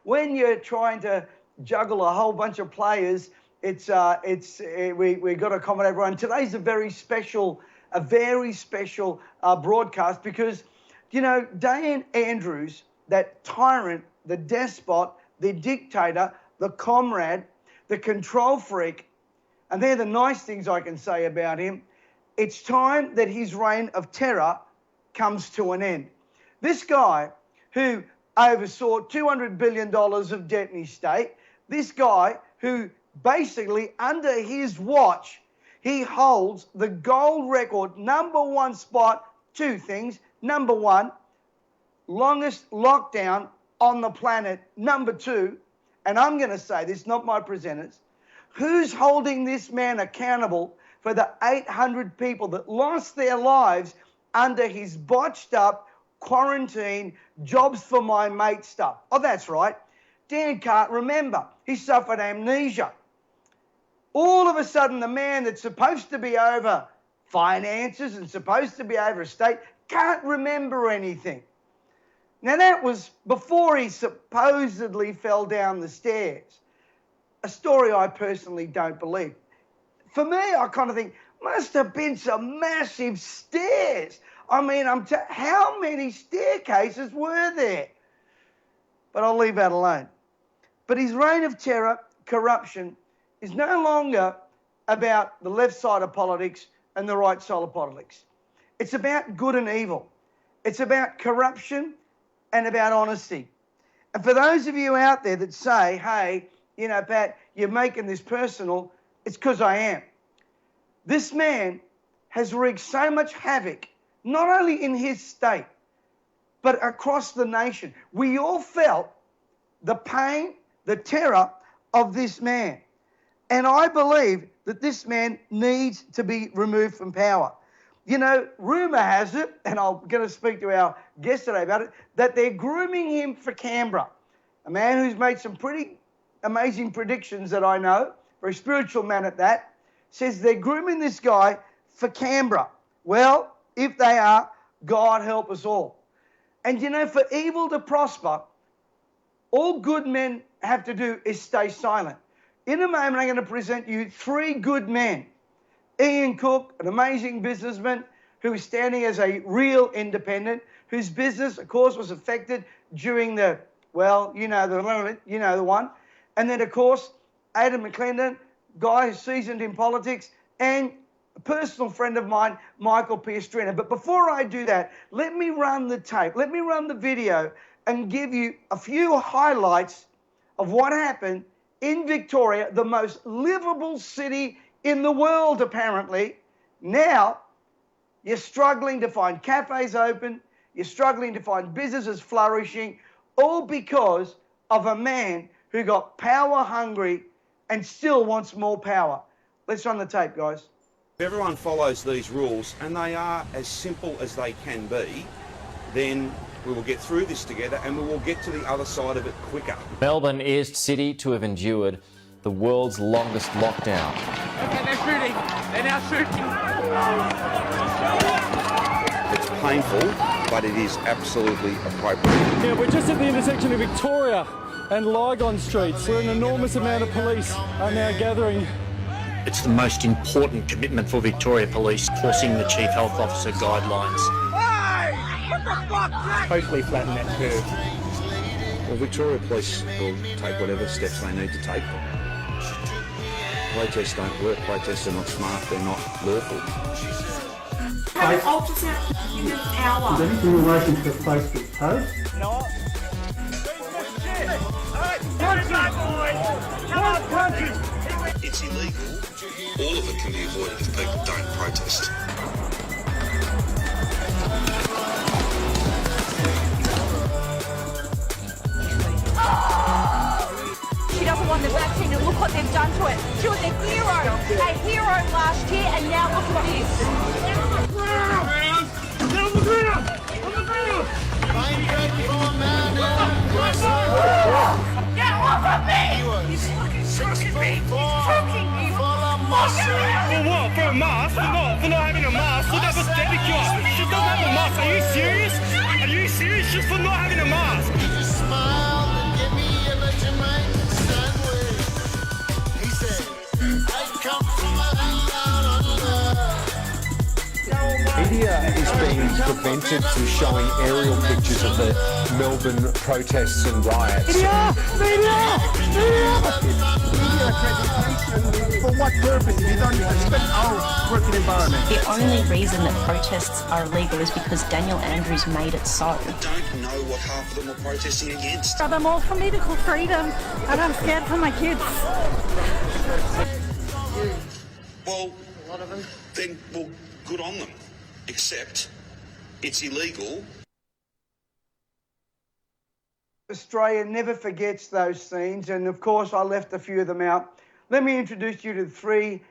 when you're trying to juggle a whole bunch of players, we got to accommodate everyone. Today's a very special broadcast because, you know, Dan Andrews, that tyrant, the despot, the dictator, the comrade, the control freak, and they're the nice things I can say about him. It's time that his reign of terror comes to an end. This guy who oversaw $200 billion of debt in his state, this guy who basically under his watch, he holds the gold record, #1 spot, two things. Number one, longest lockdown on the planet. Number two, and I'm going to say this, not my presenters, who's holding this man accountable for the 800 people that lost their lives under his botched up quarantine, jobs for my mate stuff? Oh, that's right. Dan can't remember. He suffered amnesia. All of a sudden, the man that's supposed to be over finances and supposed to be over estate can't remember anything. Now, that was before he supposedly fell down the stairs. A story I personally don't believe. For me, I kind of think, must have been some massive stairs. I mean, how many staircases were there? But I'll leave that alone. But his reign of terror, corruption, is no longer about the left side of politics and the right side of politics. It's about good and evil. It's about corruption and about honesty. And for those of you out there that say, hey, you know, Pat, you're making this personal, it's because I am. This man has wreaked so much havoc, not only in his state, but across the nation. We all felt the pain, the terror of this man. And I believe that this man needs to be removed from power. You know, rumour has it, and I'm going to speak to our guest today about it, that they're grooming him for Canberra. A man who's made some pretty amazing predictions that I know, very spiritual man at that, says they're grooming this guy for Canberra. Well, if they are, God help us all. And you know, for evil to prosper, all good men have to do is stay silent. In a moment, I'm going to present you three good men. Ian Cook, an amazing businessman who is standing as a real independent, whose business, of course, was affected during the, well, you know the one. And then, of course, Aidan McLindon, guy who's seasoned in politics, and a personal friend of mine, Michael Piastrino. But before I do that, let me run the tape, let me run the video and give you a few highlights of what happened in Victoria, the most livable city in the world, apparently. Now, you're struggling to find cafes open, you're struggling to find businesses flourishing, all because of a man who got power hungry and still wants more power. Let's run the tape, guys. If everyone follows these rules, and they are as simple as they can be, then we will get through this together and we will get to the other side of it quicker. Melbourne is city to have endured the world's longest lockdown. Okay, they're shooting. They're now shooting. It's painful, but it is absolutely appropriate. Yeah, we're just at the intersection of Victoria and Lygon Streets, where an enormous amount of police are now gathering. It's the most important commitment for Victoria Police, enforcing the Chief Health Officer guidelines. Hopefully flatten that curve. Well, Victoria Police will take whatever steps they need to take. Protests don't work, protests are not smart, they're not lawful. Have an ultrasound in an hour. Is anything in relation to the Facebook post? No. It's illegal. All of it can be avoided if people don't protest. She doesn't want the vaccine, and look what they've done to it. She was a hero last year, and now look at this. Get off of me! He's fucking choking me! He's choking me! For what? For a mask? For not having a mask? Well, that was ridiculous. She doesn't have a mask. Are you serious? Are you serious? Just for not having a mask? prevented from showing aerial pictures of the Melbourne protests and riots. Media accreditation for what purpose? You don't respect our working environment. The only reason that protests are illegal is because Daniel Andrews made it so. I don't know what half of them are protesting against. But I'm all for medical freedom and I'm scared for my kids. Well, a lot of them. Then, well, good on them. Except it's illegal. Australia never forgets those scenes, and of course I left a few of them out. Let me introduce you to the three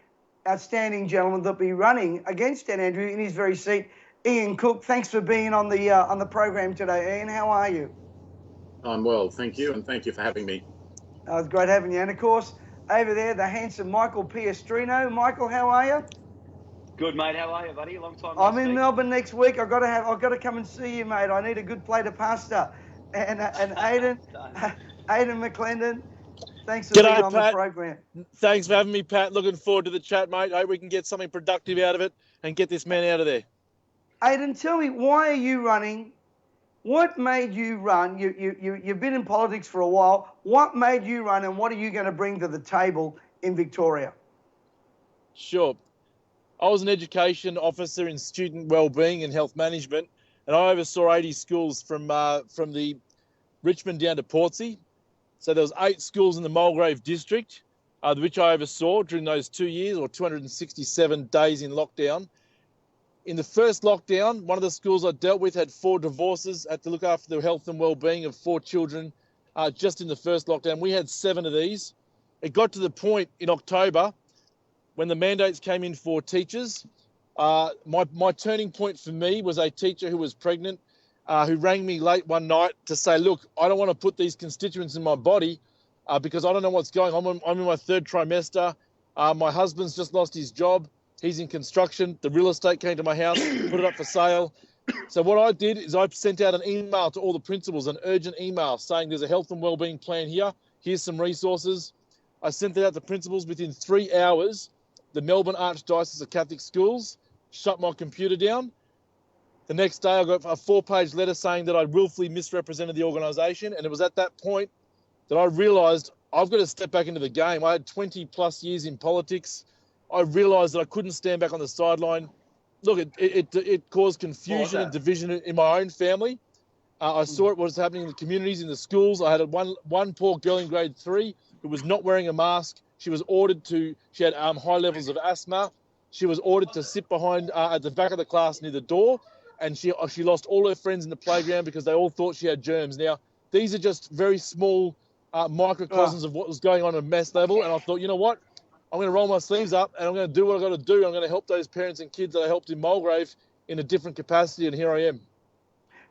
outstanding gentlemen that'll be running against Dan Andrew in his very seat. Ian Cook, thanks for being on the program today. Ian, how are you? I'm well, thank you, and thank you for having me. It's great having you. And of course, over there, the handsome Michael Piastrino. Michael, how are you? Good, mate. How are you, buddy? Long time. I'm in Melbourne next week. I've got to come and see you, mate. I need a good plate of pasta. And Aidan McLindon, thanks for being on the program. Thanks for having me, Pat. Looking forward to the chat, mate. Hope we can get something productive out of it and get this man out of there. Aidan, tell me, why are you running? What made you run? You've been in politics for a while. What made you run, and what are you going to bring to the table in Victoria? Sure. I was an education officer in student wellbeing and health management, and I oversaw 80 schools from the Richmond down to Portsea. So there was 8 schools in the Mulgrave district, which I oversaw during those 2 years, or 267 days in lockdown. In the first lockdown, one of the schools I dealt with had 4 divorces, had to look after the health and wellbeing of 4 children just in the first lockdown. We had 7 of these. It got to the point in October when the mandates came in for teachers. My turning point for me was a teacher who was pregnant, who rang me late one night to say, look, I don't want to put these constituents in my body because I don't know what's going on. I'm in my 3rd trimester. My husband's just lost his job. He's in construction. The real estate came to my house, put it up for sale. So what I did is I sent out an email to all the principals, an urgent email saying there's a health and wellbeing plan here. Here's some resources. I sent it out to principals. Within 3 hours, the Melbourne Archdiocese of Catholic Schools shut my computer down. The next day, I got a 4-page letter saying that I willfully misrepresented the organisation. And it was at that point that I realised I've got to step back into the game. I had 20 plus years in politics. I realised that I couldn't stand back on the sideline. Look, it caused confusion and division in my own family. I saw what was happening in the communities, in the schools. I had one poor girl in grade 3 who was not wearing a mask. She was ordered to, she had high levels of asthma. She was ordered to sit behind at the back of the class near the door. And she lost all her friends in the playground because they all thought she had germs. Now, these are just very small microcosms of what was going on at mass level. And I thought, you know what? I'm going to roll my sleeves up and I'm going to do what I've got to do. I'm going to help those parents and kids that I helped in Mulgrave in a different capacity, and here I am.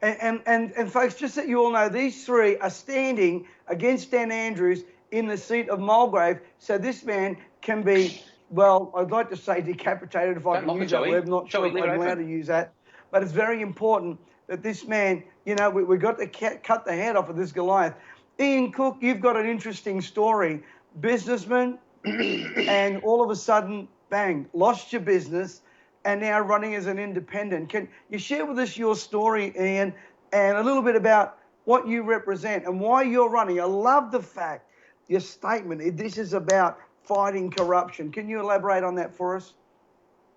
And folks, just that you all know, these 3 are standing against Dan Andrews in the seat of Mulgrave, so this man can be, well, I'd like to say decapitated if I can use that word. I'm not sure if I'm allowed to use that. But it's very important that this man, you know, we've got to cut the head off of this Goliath. Ian Cook, you've got an interesting story. Businessman, and all of a sudden, bang, lost your business and now running as an independent. Can you share with us your story, Ian, and a little bit about what you represent and why you're running? I love the fact, your statement, this is about fighting corruption. Can you elaborate on that for us?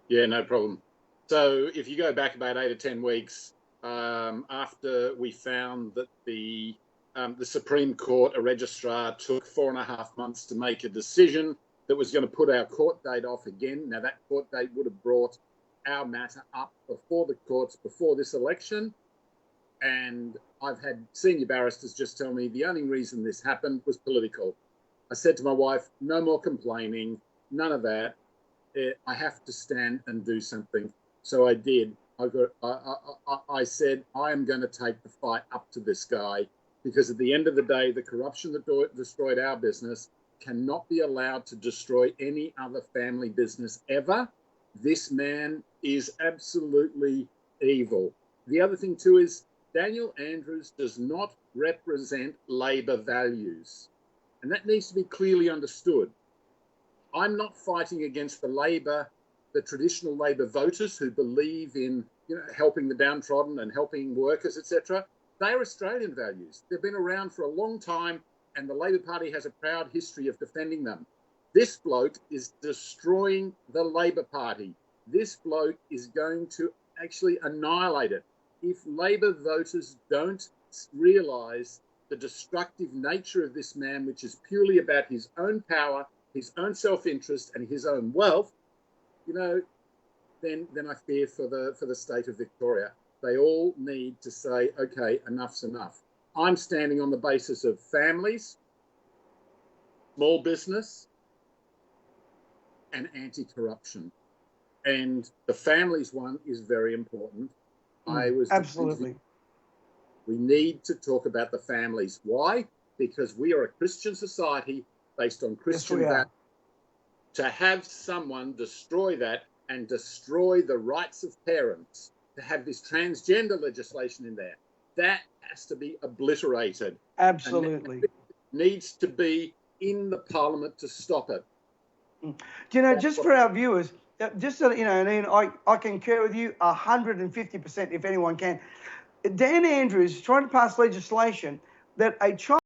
Yeah, no problem. So if you go back about 8 or 10 weeks, after we found that the Supreme Court, a registrar, took 4.5 months to make a decision that was going to put our court date off again. Now, that court date would have brought our matter up before the courts, before this election. And I've had senior barristers just tell me the only reason this happened was political. I said to my wife, no more complaining, none of that. I have to stand and do something. So I did. I said, I am going to take the fight up to this guy, because at the end of the day, the corruption that destroyed our business cannot be allowed to destroy any other family business ever. This man is absolutely evil. The other thing too is Daniel Andrews does not represent Labor values. And that needs to be clearly understood. I'm not fighting against the traditional Labor voters who believe in, helping the downtrodden and helping workers, etc. They are Australian values. They've been around for a long time, and the Labor Party has a proud history of defending them. This bloke is destroying the Labor Party. This bloke is going to actually annihilate it. If Labor voters don't realise the destructive nature of this man, which is purely about his own power, his own self-interest and his own wealth, then I fear for the state of Victoria. They all need to say, okay, enough's enough. I'm standing on the basis of families, small business, and anti-corruption. And the families one is very important. Absolutely. We need to talk about the families. Why? Because we are a Christian society based on Christian values. To have someone destroy that and destroy the rights of parents, to have this transgender legislation in there, that has to be obliterated. Absolutely. And it needs to be in the Parliament to stop it. Just for our viewers, just so that and Ian, I concur with you 150% if anyone can. Dan Andrews is trying to pass legislation that a child